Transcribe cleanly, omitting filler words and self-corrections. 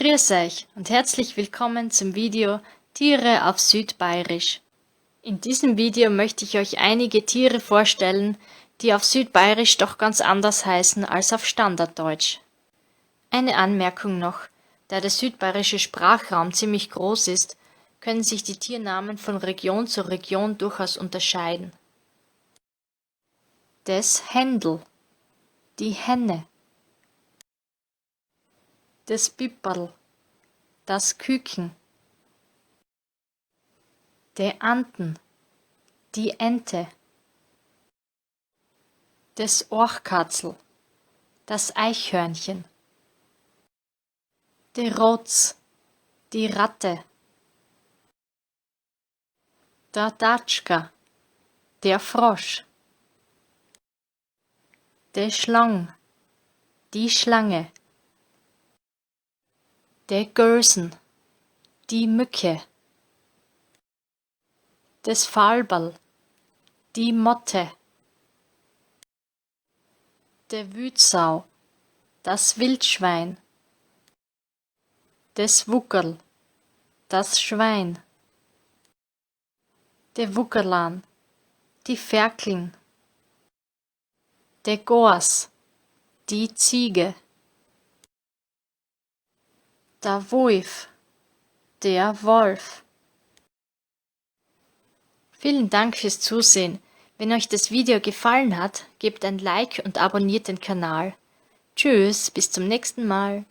Grüß euch und herzlich willkommen zum Video Tiere auf Südbayerisch. In diesem Video möchte ich euch einige Tiere vorstellen, die auf Südbayerisch doch ganz anders heißen als auf Standarddeutsch. Eine Anmerkung noch: Da der südbayerische Sprachraum ziemlich groß ist, können sich die Tiernamen von Region zu Region durchaus unterscheiden. Das Händel, die Henne. Das Piperl, das Küken. Der Anten, die Ente. Das Orchkatzel, das Eichhörnchen. Der Rotz, die Ratte. Der Datschka, der Frosch. Der Schlang, die Schlange. Der Gölsen, die Mücke. Das Falberl, die Motte. Der Wütsau, das Wildschwein. Das Wuckerl, das Schwein. Der Wuckerlan, die Ferkeln. Der Gors, die Ziege. Der Wolf, der Wolf. Vielen Dank fürs Zusehen. Wenn euch das Video gefallen hat, gebt ein Like und abonniert den Kanal. Tschüss, bis zum nächsten Mal.